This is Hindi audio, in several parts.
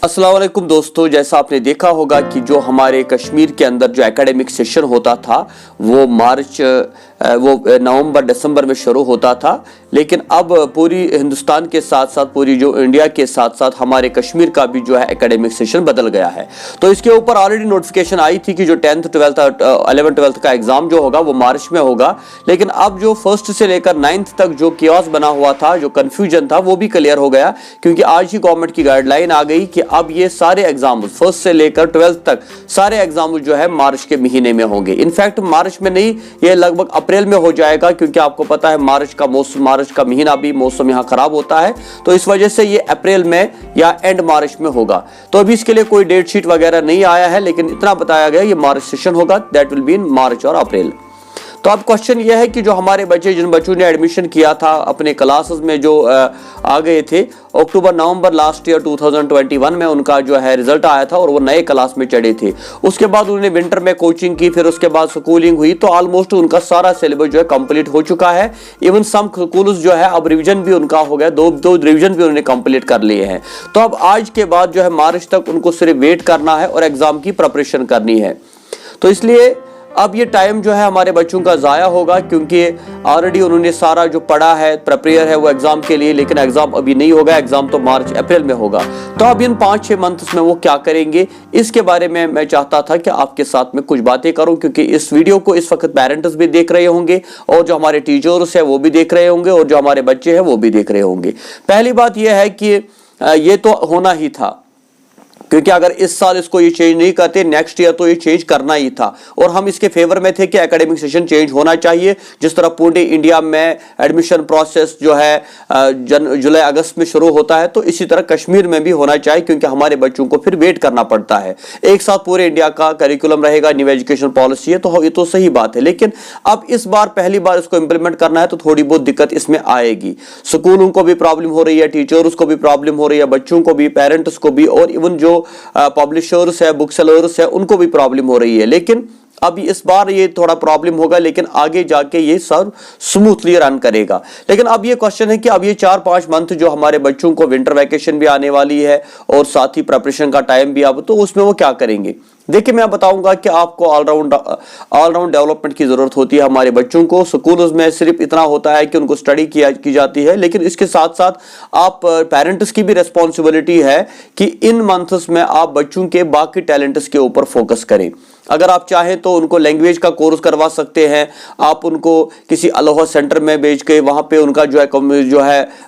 अस्सलाम वालेकुम दोस्तों, जैसा आपने देखा होगा कि जो हमारे कश्मीर के अंदर जो एकेडमिक सेशन होता था वो नवंबर दिसंबर में शुरू होता था। लेकिन अब पूरी हिंदुस्तान के साथ साथ पूरी जो इंडिया के साथ साथ हमारे कश्मीर का भी जो है एकेडमिक सेशन बदल गया है। तो इसके ऊपर ऑलरेडी नोटिफिकेशन आई थी कि जो 10th 12th 11th 12th का एग्जाम जो होगा वो मार्च में होगा। लेकिन अब जो 1st से लेकर 9th तक जो कियास बना हुआ था, जो कंफ्यूजन था, वो भी क्लियर हो गया, क्योंकि आज ही गवर्नमेंट की गाइडलाइन आ गई कि अब ये सारे एग्जाम 1st से लेकर 12th तक सारे एग्जाम जो है मार्च के महीने में होंगे। इनफैक्ट मार्च में नहीं, ये लगभग अप्रैल में हो जाएगा, क्योंकि आपको पता है मार्च का महीना भी मौसम यहाँ खराब होता है, तो इस वजह से ये अप्रैल में या एंड मार्च में होगा। तो अभी इसके लिए कोई डेट शीट वगैरह नहीं आया है, लेकिन इतना बताया गया ये मार्च सेशन होगा, दैट विल बी इन मार्च और अप्रैल। तो अब क्वेश्चन ये है कि जो हमारे बच्चे, जिन बच्चों ने एडमिशन किया था अपने क्लासेस में, जो आ गए थे अक्टूबर नवंबर लास्ट ईयर 2021 में, उनका जो है रिजल्ट आया था और वो नए क्लास में चढ़े थे। उसके बाद उन्होंने विंटर में कोचिंग की, फिर उसके बाद स्कूलिंग हुई, तो ऑलमोस्ट उनका सारा सिलेबस जो है कंप्लीट हो चुका है। इवन सम स्कूल्स जो है अब रिवीजन भी उनका हो गया, दो रिवीजन भी उन्होंने कंप्लीट कर लिए हैं। तो अब आज के बाद जो है मार्च तक उनको सिर्फ वेट करना है और एग्जाम की प्रिपरेशन करनी है। तो इसलिए अब ये टाइम जो है हमारे बच्चों का ज़ाया होगा, क्योंकि ऑलरेडी उन्होंने सारा जो पढ़ा है, प्रिपेयर है वो एग्जाम के लिए, लेकिन एग्जाम अभी नहीं होगा, एग्जाम तो मार्च अप्रैल में होगा। तो अब इन 5-6 मंथ्स में वो क्या करेंगे, इसके बारे में मैं चाहता था कि आपके साथ में कुछ बातें करूं, क्योंकि इस वीडियो को इस वक्त पेरेंट्स भी देख रहे होंगे और जो हमारे टीचर्स है वो भी देख रहे होंगे और जो हमारे बच्चे हैं वो भी देख रहे होंगे। पहली बात यह है कि ये तो होना ही था, क्योंकि अगर इस साल इसको ये चेंज नहीं करते, नेक्स्ट ईयर तो ये चेंज करना ही था। और हम इसके फेवर में थे कि एकेडमिक सेशन चेंज होना चाहिए। जिस तरह पूरे इंडिया में एडमिशन प्रोसेस जो है जुलाई अगस्त में शुरू होता है, तो इसी तरह कश्मीर में भी होना चाहिए, क्योंकि हमारे बच्चों को फिर वेट करना पड़ता है। एक साथ पूरे इंडिया का करिकुलम रहेगा, न्यू एजुकेशन पॉलिसी है, तो ये तो सही बात है। लेकिन अब इस बार पहली बार इसको इंप्लीमेंट करना है, तो थोड़ी बहुत दिक्कत इसमें आएगी। स्कूलों को भी प्रॉब्लम हो रही है, टीचर्स को भी प्रॉब्लम हो रही है, बच्चों को भी, पेरेंट्स को भी, और इवन जो पब्लिशर्स है, बुक सेलर्स है, उनको भी प्रॉब्लम हो रही है। लेकिन अब इस बार ये थोड़ा प्रॉब्लम होगा, लेकिन आगे जाके ये सब स्मूथली रन करेगा। लेकिन अब ये क्वेश्चन है कि अब ये 4-5 मंथ जो हमारे बच्चों को, विंटर वैकेशन भी आने वाली है और साथ ही प्रिपरेशन का टाइम भी, अब तो उसमें वो क्या करेंगे। देखिए, मैं बताऊंगा कि आपको ऑलराउंड डेवलपमेंट की जरूरत होती है हमारे बच्चों को। स्कूल्स में सिर्फ इतना होता है कि उनको स्टडी की जाती है, लेकिन इसके साथ साथ आप पेरेंट्स की भी रिस्पॉन्सिबिलिटी है कि इन मंथ्स में आप बच्चों के बाकी टैलेंट्स के ऊपर फोकस करें। अगर आप चाहें तो उनको लैंग्वेज का कोर्स करवा सकते हैं, आप उनको किसी अलोहा सेंटर में भेज के वहाँ पे उनका जो है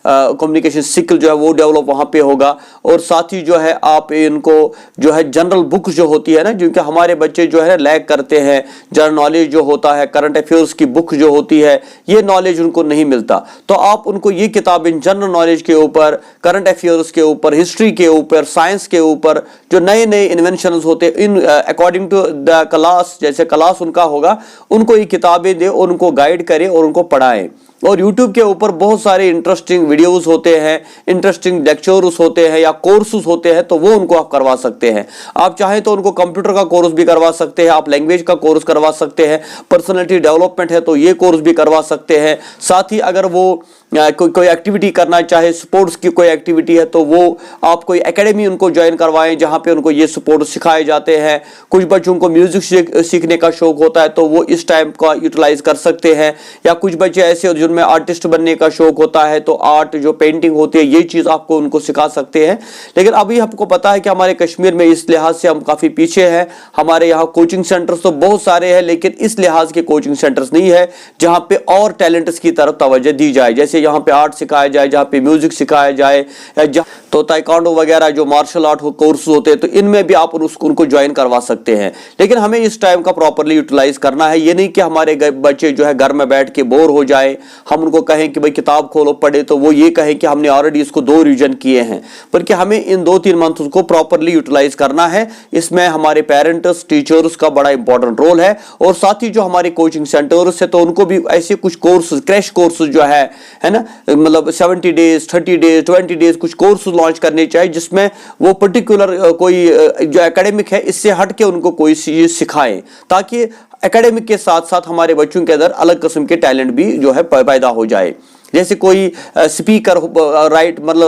कम्युनिकेशन स्किल जो है वो डेवलप वहाँ पे होगा। और साथ ही जो है आप इनको जो है जनरल बुक जो होती है ना, क्योंकि हमारे बच्चे जो है लैग करते हैं, जनरल नॉलेज जो होता है, करंट अफेयर्स की बुक जो होती है, ये नॉलेज उनको नहीं मिलता। तो आप उनको ये किताबें जनरल नॉलेज के ऊपर, करंट अफेयर्स के ऊपर, हिस्ट्री के ऊपर, साइंस के ऊपर, जो नए नए इन्वेंशन होते हैं, इन अकॉर्डिंग टू क्लास, जैसे क्लास उनका होगा, उनको ये किताबें दे और उनको गाइड करें और उनको पढ़ाएं। और YouTube के ऊपर बहुत सारे इंटरेस्टिंग वीडियोस होते हैं, इंटरेस्टिंग लेक्चर्स होते हैं या कोर्सेज होते हैं, तो वो उनको आप करवा सकते हैं। आप चाहें तो उनको कंप्यूटर का कोर्स भी करवा सकते हैं, आप लैंग्वेज का कोर्स करवा सकते हैं, पर्सनालिटी डेवलपमेंट है तो ये कोर्स भी करवा सकते हैं। साथ ही अगर वो कोई एक्टिविटी करना चाहे, स्पोर्ट्स की कोई एक्टिविटी है, तो वो आप कोई एकेडमी उनको ज्वाइन करवाएं जहां पे उनको ये स्पोर्ट्स सिखाए जाते हैं। कुछ बच्चों को म्यूजिक सीखने का शौक होता है, तो वो इस टाइम का यूटिलाइज कर सकते हैं। या कुछ बच्चे ऐसे जिनमें आर्टिस्ट बनने का शौक होता है, तो आर्ट जो पेंटिंग होती है, ये चीज आपको उनको सिखा सकते हैं। लेकिन अभी आपको पता है कि हमारे कश्मीर में इस लिहाज से हम काफी पीछे हैं। हमारे यहाँ कोचिंग सेंटर्स तो बहुत सारे हैं, लेकिन इस लिहाज के कोचिंग सेंटर्स नहीं है जहां पे और टैलेंट्स की तरफ तवज्जो दी जाए। जैसे यहाँ पे आर्ट सिखाया जाए, जहाँ पे म्यूजिक सिखाया जाए, तो ताइक्वांडो वगैरह जो मार्शल आर्ट कोर्स होते हैं, तो इनमें भी आप उनको ज्वाइन करवा सकते हैं। लेकिन हमें इस टाइम का प्रॉपर्ली यूटिलाइज करना है। ये नहीं कि हमारे बच्चे जो है घर में बैठ के बोर हो जाए, हम उनको कहें कि भाई किताब खोलो पढ़े, तो वो ये कहें कि हमने ऑलरेडी इसको 2 रिवीजन किए हैं। बल्कि हमें इन 2-3 मंथ को प्रॉपर्ली यूटिलाइज करना है। इसमें हमारे पेरेंट्स, टीचर्स का बड़ा इंपॉर्टेंट रोल है। और साथ ही जो हमारे कोचिंग सेंटर्स है, तो उनको भी ऐसे कुछ कोर्स, क्रैश कोर्स जो है ना, मतलब 70 डेज, 30 डेज, 20 डेज कुछ कोर्स लॉन्च करने चाहिए, जिसमें वो पर्टिकुलर कोई जो एकेडमिक है इससे हट के उनको कोई चीज सिखाएं, ताकि एकेडमिक के साथ साथ हमारे बच्चों के अंदर अलग किस्म के टैलेंट भी जो है पैदा हो जाए। जैसे कोई स्पीकर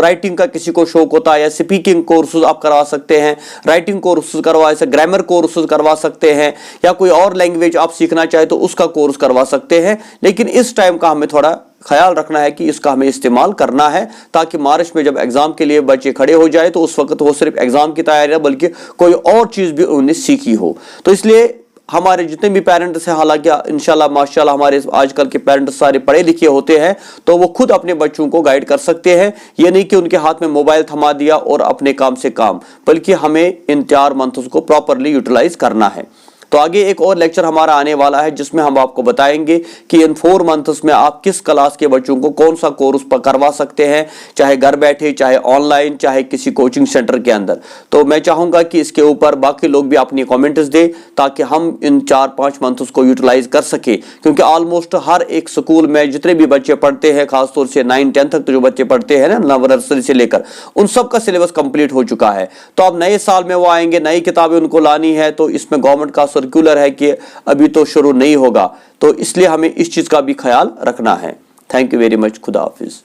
राइटिंग का किसी को शौक होता है या स्पीकिंग कोर्सेज आप करवा सकते हैं, राइटिंग कोर्सेज करवा, ग्रामर कोर्सेज करवा सकते हैं, या कोई और लैंग्वेज आप सीखना चाहे तो उसका कोर्स करवा सकते हैं। लेकिन इस टाइम का हमें थोड़ा ख्याल रखना है कि इसका हमें इस्तेमाल करना है, ताकि मार्च में जब एग्जाम के लिए बच्चे खड़े हो जाए तो उस वक्त वो सिर्फ एग्जाम की तैयारी न बल्कि कोई और चीज भी उन्होंने सीखी हो। तो इसलिए हमारे जितने भी पेरेंट्स हैं, हालांकि इंशाल्लाह माशाल्लाह हमारे आजकल के पेरेंट्स सारे पढ़े लिखे होते हैं, तो वो खुद अपने बच्चों को गाइड कर सकते हैं। ये नहीं कि उनके हाथ में मोबाइल थमा दिया और अपने काम से काम, बल्कि हमें इन 4 मंथ्स को प्रॉपरली यूटिलाइज करना है। तो आगे एक और लेक्चर हमारा आने वाला है जिसमें हम आपको बताएंगे कि इन 4 मंथ्स में आप किस क्लास के बच्चों को कौन सा कोर्स करवा सकते हैं, चाहे घर बैठे, चाहे ऑनलाइन, चाहे किसी कोचिंग सेंटर के अंदर। तो मैं चाहूंगा कि इसके ऊपर बाकी लोग भी अपनी कमेंट्स दें ताकि हम इन 4-5 मंथ्स को यूटिलाइज कर सके, क्योंकि ऑलमोस्ट हर एक स्कूल में जितने भी बच्चे पढ़ते हैं, खासतौर से 9-10 तक तो जो बच्चे पढ़ते हैं ना, नर्सरी से लेकर, उन सब का सिलेबस कंप्लीट हो चुका है। तो अब नए साल में वो आएंगे, नई किताबें उनको लानी है, तो इसमें गवर्नमेंट का सर्कुलर है कि अभी तो शुरू नहीं होगा, तो इसलिए हमें इस चीज का भी ख्याल रखना है। Thank you very much. खुदा हाफिज।